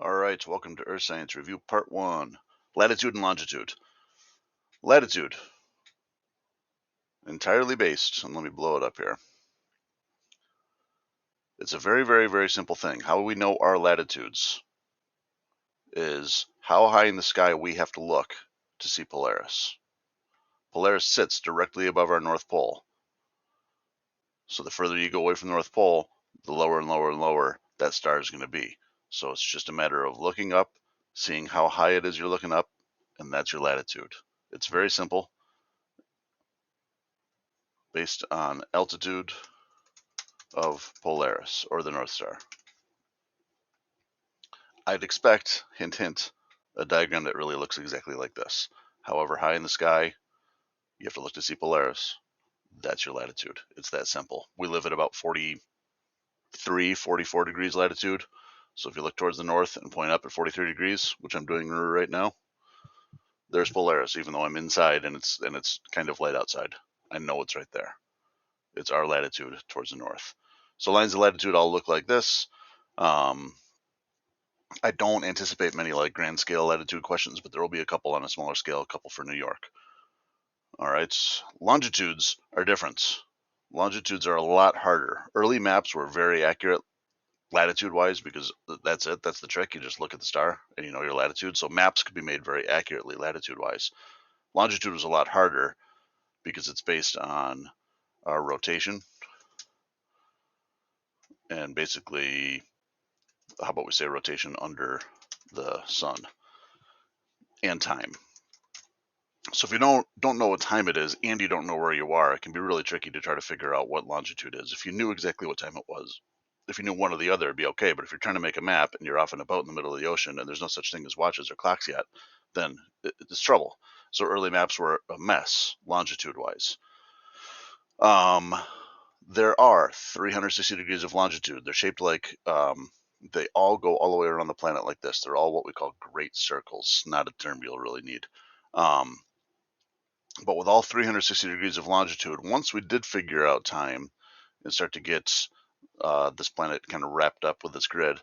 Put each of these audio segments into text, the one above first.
All right, welcome to Earth Science Review Part 1, Latitude and Longitude. Latitude, entirely based, and let me blow it up here. It's a very, very, very simple thing. How we know our latitudes is how high in the sky we have to look to see Polaris. Polaris sits directly above our North Pole. So the further you go away from the North Pole, the lower and lower and lower that star is going to be. So it's just a matter of looking up, seeing how high it is you're looking up, and that's your latitude. It's very simple, based on altitude of Polaris, or the North Star. I'd expect, hint hint, a diagram that really looks exactly like this. However high in the sky, you have to look to see Polaris. That's your latitude. It's that simple. We live at about 43, 44 degrees latitude. So if you look towards the north and point up at 43 degrees, which I'm doing right now, there's Polaris, even though I'm inside and it's kind of light outside. I know it's right there. It's our latitude towards the north. So lines of latitude all look like this. I don't anticipate many like grand scale latitude questions, but there will be a couple on a smaller scale, a couple for New York. All right, longitudes are different. Longitudes are a lot harder. Early maps were very accurate latitude wise because that's it. That's the trick. You just look at the star and you know your latitude. So maps could be made very accurately latitude wise. Longitude was a lot harder because it's based on our rotation and basically, how about we say rotation under the sun and time. So if you don't know what time it is and you don't know where you are, it can be really tricky to try to figure out what longitude is. If you knew exactly what time it was, if you knew one or the other, it'd be okay. But if you're trying to make a map and you're off in a boat in the middle of the ocean and there's no such thing as watches or clocks yet, then it's trouble. So early maps were a mess longitude-wise. There are 360 degrees of longitude. They're shaped like they all go all the way around the planet like this. They're all what we call great circles. Not a term you'll really need. But with all 360 degrees of longitude, once we did figure out time and start to get this planet kind of wrapped up with this grid,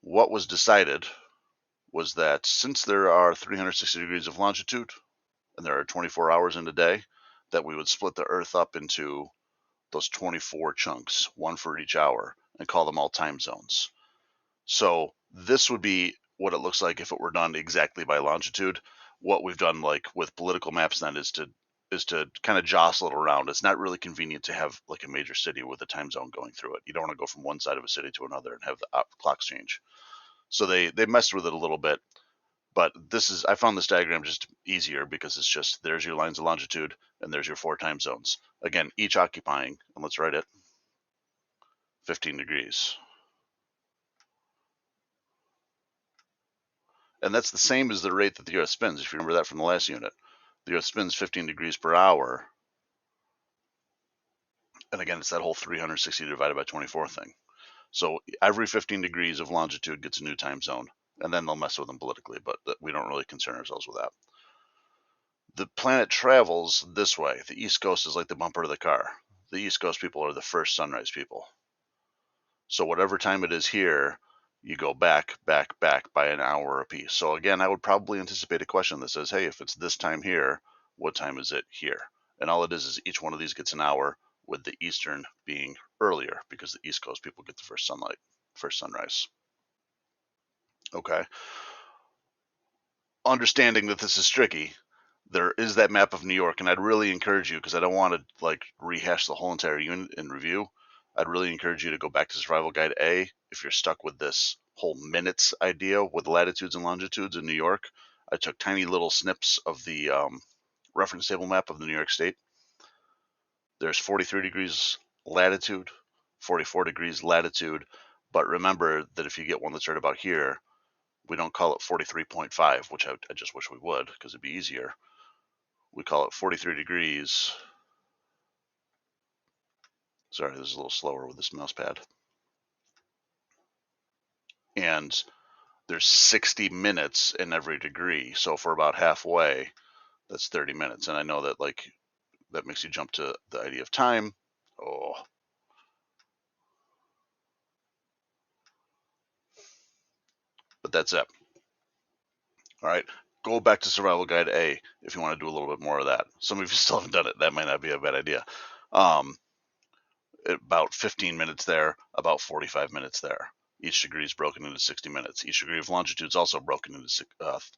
what was decided was that since there are 360 degrees of longitude and there are 24 hours in a day, that we would split the Earth up into those 24 chunks, one for each hour, and call them all time zones. So this would be what it looks like if it were done exactly by longitude. What we've done, like with political maps, then is to kind of jostle it around. It's not really convenient to have like a major city with a time zone going through it. You don't want to go from one side of a city to another and have the clocks change. So they messed with it a little bit. But I found this diagram just easier because it's just there's your lines of longitude and there's your 4 time zones. Again, each occupying, and let's write it, 15 degrees. And that's the same as the rate that the Earth spins. If you remember that from the last unit, the Earth spins 15 degrees per hour. And again, it's that whole 360 divided by 24 thing. So every 15 degrees of longitude gets a new time zone. And then they'll mess with them politically, but we don't really concern ourselves with that. The planet travels this way. The East Coast is like the bumper of the car. The East Coast people are the first sunrise people. So whatever time it is here, you go back by an hour apiece. So again, I would probably anticipate a question that says, hey, if it's this time here, what time is it here? And all it is each one of these gets an hour, with the Eastern being earlier because the East Coast people get the first sunlight, first sunrise. Okay. Understanding that this is tricky, there is that map of New York, and I'd really encourage you, because I don't want to like rehash the whole entire unit in review, I'd really encourage you to go back to Survival Guide A if you're stuck with this whole minutes idea with latitudes and longitudes in New York. I took tiny little snips of the reference table map of the New York State. There's 43 degrees latitude, 44 degrees latitude, but remember that if you get one that's right about here, we don't call it 43.5, which I just wish we would because it'd be easier. We call it 43 degrees. Sorry, this is a little slower with this mouse pad. And there's 60 minutes in every degree. So for about halfway, that's 30 minutes. And I know that like that makes you jump to the idea of time. Oh. but that's it. All right, go back to Survival Guide A if you want to do a little bit more of that. Some of you still haven't done it. That might not be a bad idea. About 15 minutes there, about 45 minutes there. Each degree is broken into 60 minutes. Each degree of longitude is also broken into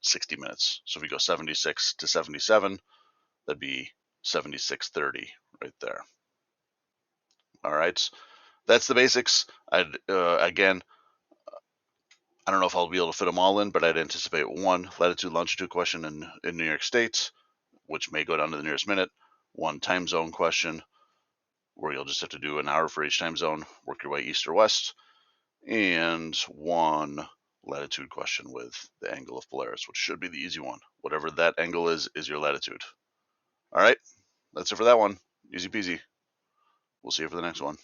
60 minutes. So if we go 76 to 77, that'd be 76:30 right there. All right, that's the basics. Again, I don't know if I'll be able to fit them all in, but I'd anticipate one latitude longitude question in New York State, which may go down to the nearest minute. One time zone question, where you'll just have to do an hour for each time zone, work your way east or west, and one latitude question with the angle of Polaris, which should be the easy one. Whatever that angle is your latitude. All right, that's it for that one. Easy peasy. We'll see you for the next one.